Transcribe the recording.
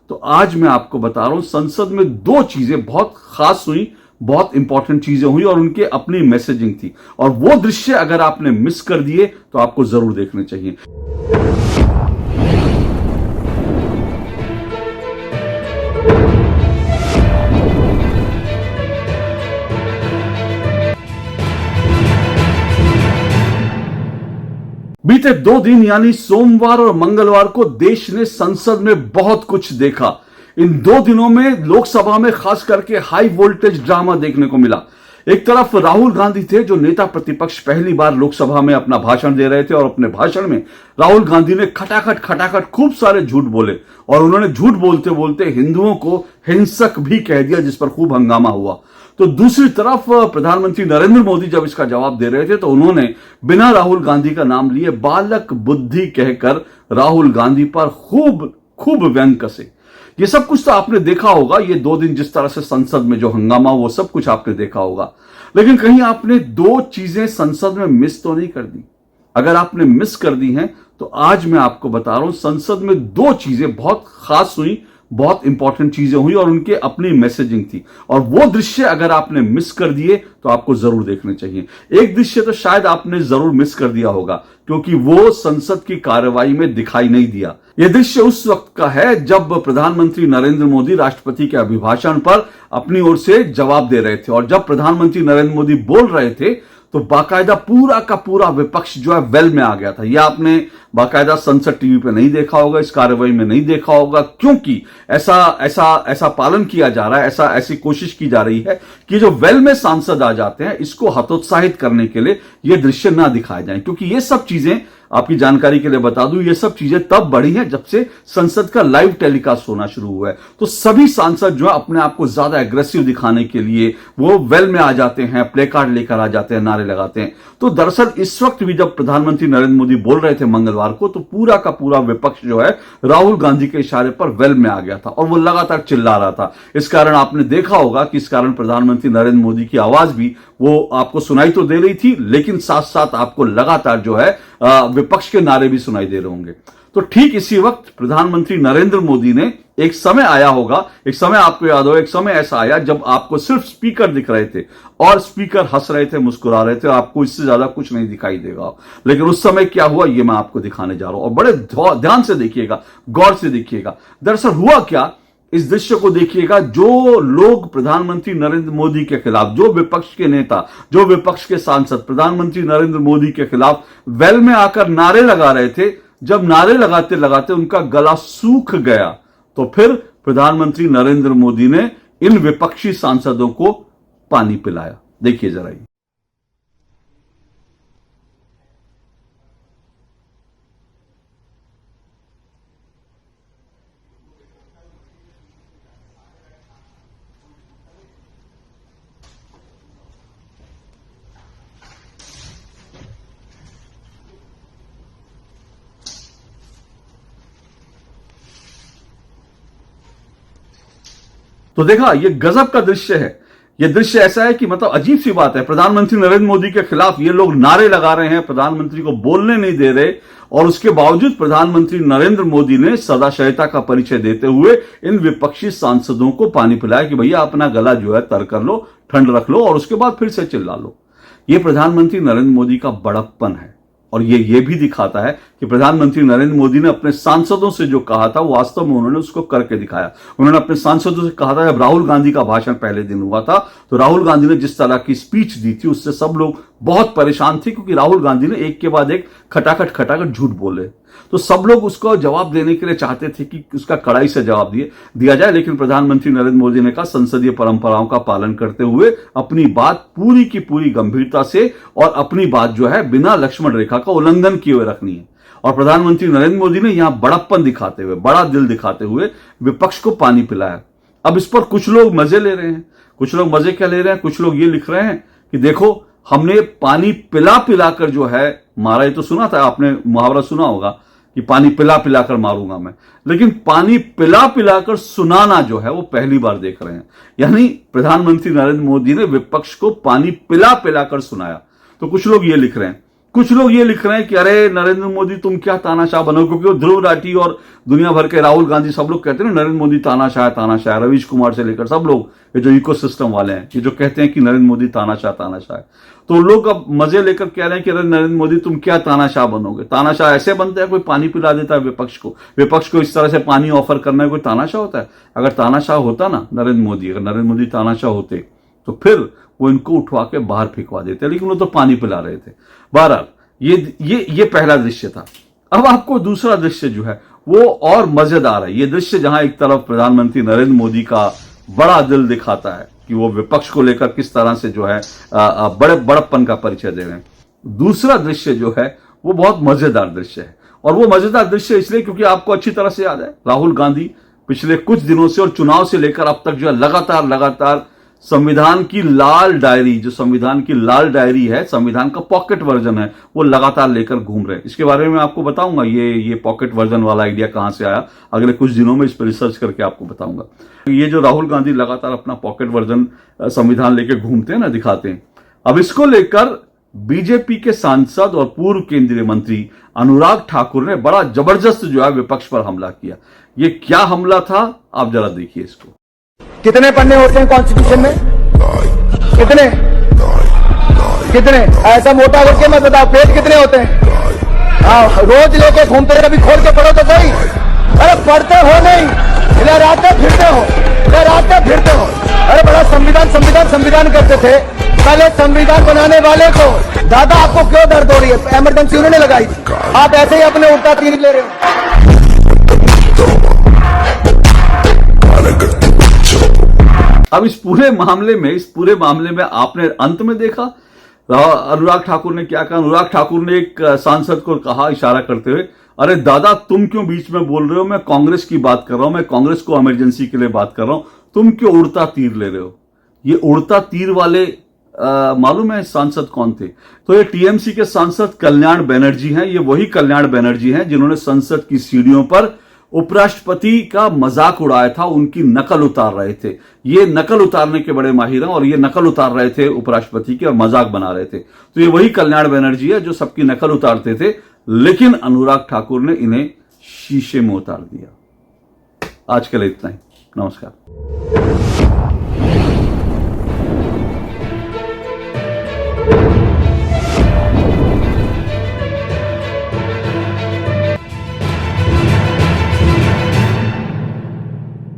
तो आज मैं आपको बता रहा हूं संसद में दो चीजें बहुत खास हुई, बहुत इंपॉर्टेंट चीजें हुई और उनके अपनी मैसेजिंग थी। और वो दृश्य अगर आपने मिस कर दिए तो आपको जरूर देखने चाहिए। बीते 2 दिन यानी सोमवार और मंगलवार को देश ने संसद में बहुत कुछ देखा। इन 2 दिनों में लोकसभा में खास करके हाई वोल्टेज ड्रामा देखने को मिला। एक तरफ राहुल गांधी थे जो नेता प्रतिपक्ष, पहली बार लोकसभा में अपना भाषण दे रहे थे और अपने भाषण में राहुल गांधी ने खटाखट खूब सारे झूठ बोले और उन्होंने झूठ बोलते बोलते हिंदुओं को हिंसक भी कह दिया, जिस पर खूब हंगामा हुआ। तो दूसरी तरफ प्रधानमंत्री नरेंद्र मोदी जब इसका जवाब दे रहे थे तो उन्होंने बिना राहुल गांधी का नाम लिए बालक बुद्धि कहकर राहुल गांधी पर खूब व्यंग कसे। ये सब कुछ तो आपने देखा होगा। ये 2 दिन जिस तरह से संसद में जो हंगामा, वो सब कुछ आपने देखा होगा। लेकिन कहीं आपने 2 चीजें संसद में मिस तो नहीं कर दी। अगर आपने मिस कर दी हैं तो आज मैं आपको बता रहा हूं संसद में 2 चीजें बहुत खास हुई, बहुत इंपॉर्टेंट चीजें हुई और उनके अपनी मैसेजिंग थी। और वो दृश्य अगर आपने मिस कर दिए तो आपको जरूर देखने चाहिए। एक दृश्य तो शायद आपने जरूर मिस कर दिया होगा क्योंकि वो संसद की कार्रवाई में दिखाई नहीं दिया। यह दृश्य उस वक्त का है जब प्रधानमंत्री नरेंद्र मोदी राष्ट्रपति के अभिभाषण पर अपनी ओर से जवाब दे रहे थे। और जब प्रधानमंत्री नरेंद्र मोदी बोल रहे थे तो बाकायदा पूरा का पूरा विपक्ष जो है वेल में आ गया था। यह आपने बाकायदा संसद टीवी पे नहीं देखा होगा, इस कार्रवाई में नहीं देखा होगा, क्योंकि ऐसा पालन किया जा रहा है, ऐसी कोशिश की जा रही है कि जो वेल में सांसद आ जाते हैं इसको हतोत्साहित करने के लिए ये दृश्य ना दिखाए जाएं। क्योंकि ये सब चीजें, आपकी जानकारी के लिए बता दूं, ये सब चीजें तब बढ़ी हैं जब से संसद का लाइव टेलीकास्ट होना शुरू हुआ है। तो सभी सांसद जो है अपने आप को ज्यादा एग्रेसिव दिखाने के लिए वो वेल में आ जाते हैं, प्ले कार्ड लेकर आ जाते हैं, नारे लगाते हैं। तो दरअसल इस वक्त भी जब प्रधानमंत्री नरेंद्र मोदी बोल रहे थे मंगलवार को, तो पूरा का पूरा विपक्ष जो है राहुल गांधी के इशारे पर वेल में आ गया था और वो लगातार चिल्ला रहा था। इस कारण आपने देखा होगा कि इस कारण प्रधानमंत्री नरेंद्र मोदी की आवाज भी वो आपको सुनाई तो दे रही थी, लेकिन साथ साथ आपको लगातार जो है विपक्ष के नारे भी सुनाई दे रहे होंगे। तो ठीक इसी वक्त प्रधानमंत्री नरेंद्र मोदी ने, एक समय आया होगा, एक समय आपको याद हो, एक समय ऐसा आया जब आपको सिर्फ स्पीकर दिख रहे थे और स्पीकर हंस रहे थे, मुस्कुरा रहे थे, आपको इससे ज्यादा कुछ नहीं दिखाई देगा। लेकिन उस समय क्या हुआ ये मैं आपको दिखाने जा रहा हूं और बड़े ध्यान से देखिएगा, गौर से देखिएगा। दरअसल हुआ क्या, इस दृश्य को देखिएगा। जो लोग प्रधानमंत्री नरेंद्र मोदी के खिलाफ, जो विपक्ष के नेता, जो विपक्ष के सांसद प्रधानमंत्री नरेंद्र मोदी के खिलाफ वेल में आकर नारे लगा रहे थे, जब नारे लगाते लगाते उनका गला सूख गया तो फिर प्रधानमंत्री नरेंद्र मोदी ने इन विपक्षी सांसदों को पानी पिलाया। देखिए जरा ये। तो देखा, ये गजब का दृश्य है। ये दृश्य ऐसा है कि मतलब अजीब सी बात है, प्रधानमंत्री नरेंद्र मोदी के खिलाफ ये लोग नारे लगा रहे हैं, प्रधानमंत्री को बोलने नहीं दे रहे, और उसके बावजूद प्रधानमंत्री नरेंद्र मोदी ने सदाशयता का परिचय देते हुए इन विपक्षी सांसदों को पानी पिलाया कि भैया अपना गला जो है तर कर लो, ठंड रख लो और उसके बाद फिर से चिल्ला लो। ये प्रधानमंत्री नरेंद्र मोदी का बड़प्पन है। और ये भी दिखाता है कि प्रधानमंत्री नरेंद्र मोदी ने अपने सांसदों से जो कहा था वो वास्तव में उन्होंने उसको करके दिखाया। उन्होंने अपने सांसदों से कहा था, जब राहुल गांधी का भाषण पहले दिन हुआ था तो राहुल गांधी ने जिस तरह की स्पीच दी थी उससे सब लोग बहुत परेशान थे, क्योंकि राहुल गांधी ने एक के बाद एक खटाखट झूठ बोले। तो सब लोग उसको जवाब देने के लिए चाहते थे कि उसका कड़ाई से जवाब दिया जाए, लेकिन प्रधानमंत्री नरेंद्र मोदी ने कहा संसदीय परंपराओं का पालन करते हुए अपनी बात पूरी की पूरी गंभीरता से और अपनी बात जो है बिना लक्ष्मण रेखा का उल्लंघन किए हुए रखनी है। और प्रधानमंत्री नरेंद्र मोदी ने यहां बड़प्पन दिखाते हुए, बड़ा दिल दिखाते हुए विपक्ष को पानी पिलाया। अब इस पर कुछ लोग मजे ले रहे हैं। कुछ लोग मजे क्या ले रहे हैं, कुछ लोग ये लिख रहे हैं कि देखो हमने पानी पिला पिलाकर जो है मारा। ये तो सुना था आपने, मुहावरा सुना होगा कि पानी पिला पिलाकर मारूंगा मैं, लेकिन पानी पिला पिलाकर सुनाना जो है वो पहली बार देख रहे हैं। यानी प्रधानमंत्री नरेंद्र मोदी ने विपक्ष को पानी पिला पिलाकर सुनाया। तो कुछ लोग ये लिख रहे हैं कुछ लोग ये लिख रहे हैं कि अरे नरेंद्र मोदी तुम क्या तानाशाह बनो, क्योंकि वो ध्रुव राठी और दुनिया भर के राहुल गांधी सब लोग कहते हैं ना नरेंद्र मोदी तानाशाह, रवीश कुमार से लेकर सब लोग, ये जो इकोसिस्टम वाले हैं, ये जो कहते हैं कि नरेंद्र मोदी तानाशाह है, तो लोग अब मजे लेकर कह रहे हैं कि अरे नरेंद्र मोदी तुम क्या तानाशाह बनोगे। तानाशाह ऐसे बनता है, कोई पानी पिला देता है विपक्ष को इस तरह से पानी ऑफर करना है, कोई तानाशाह होता है? अगर तानाशाह होता ना अगर नरेंद्र मोदी तानाशाह होते तो फिर वो इनको उठवा के बाहर फेंकवा देते, लेकिन वो तो पानी पिला रहे थे। बहरहाल ये पहला दृश्य था। अब आपको दूसरा दृश्य जो है वो और मजेदार है। ये दृश्य जहां एक तरफ प्रधानमंत्री नरेंद्र मोदी का बड़ा दिल दिखाता है कि वो विपक्ष को लेकर किस तरह से जो है बड़प्पन का परिचय दे रहे हैं। दूसरा दृश्य जो है वो बहुत मजेदार दृश्य है, और वो मजेदार दृश्य इसलिए क्योंकि आपको अच्छी तरह से याद है राहुल गांधी पिछले कुछ दिनों से और चुनाव से लेकर अब तक जो है लगातार संविधान की लाल डायरी, जो संविधान की लाल डायरी है, संविधान का पॉकेट वर्जन है, वो लगातार लेकर घूम रहे हैं। इसके बारे में मैं आपको बताऊंगा ये पॉकेट वर्जन वाला आइडिया कहां से आया, अगले कुछ दिनों में इस पर रिसर्च करके आपको बताऊंगा। ये जो राहुल गांधी लगातार अपना पॉकेट वर्जन संविधान लेकर घूमते हैं ना, दिखाते हैं, अब इसको लेकर बीजेपी के सांसद और पूर्व केंद्रीय मंत्री अनुराग ठाकुर ने बड़ा जबरदस्त जो है विपक्ष पर हमला किया। ये क्या हमला था आप जरा देखिए इसको। कितने पन्ने होते हैं कॉन्स्टिट्यूशन में? कितने ऐसा मोटा करके मत बताओ, पेज कितने होते हैं? हाँ, रोज लेके घूमते, कभी खोल के पढ़ो तो सही। अरे पढ़ते हो नहीं, लहराते फिरते हो। अरे बड़ा संविधान करते थे। पहले संविधान बनाने वाले को दादा आपको क्यों दर्द हो रही है? इमरजेंसी उन्होंने लगाई थी, आप ऐसे ही अपने उल्टा तीर ले रहे हो। अब इस पूरे मामले में आपने अंत में देखा अनुराग ठाकुर ने क्या कहा। अनुराग ठाकुर ने एक सांसद को कहा इशारा करते हुए, अरे दादा तुम क्यों बीच में बोल रहे हो, मैं कांग्रेस की बात कर रहा हूं, मैं कांग्रेस को इमरजेंसी के लिए बात कर रहा हूं, तुम क्यों उड़ता तीर ले रहे हो। ये उड़ता तीर वाले मालूम है सांसद कौन थे? तो ये टीएमसी के सांसद कल्याण बनर्जी हैं। ये वही कल्याण बनर्जी हैं जिन्होंने संसद की सीढ़ियों पर उपराष्ट्रपति का मजाक उड़ाया था, उनकी नकल उतार रहे थे। ये नकल उतारने के बड़े माहिर हैं और ये नकल उतार रहे थे उपराष्ट्रपति की और मजाक बना रहे थे। तो ये वही कल्याण बनर्जी है जो सबकी नकल उतारते थे, लेकिन अनुराग ठाकुर ने इन्हें शीशे में उतार दिया। आज के लिए इतना ही, नमस्कार।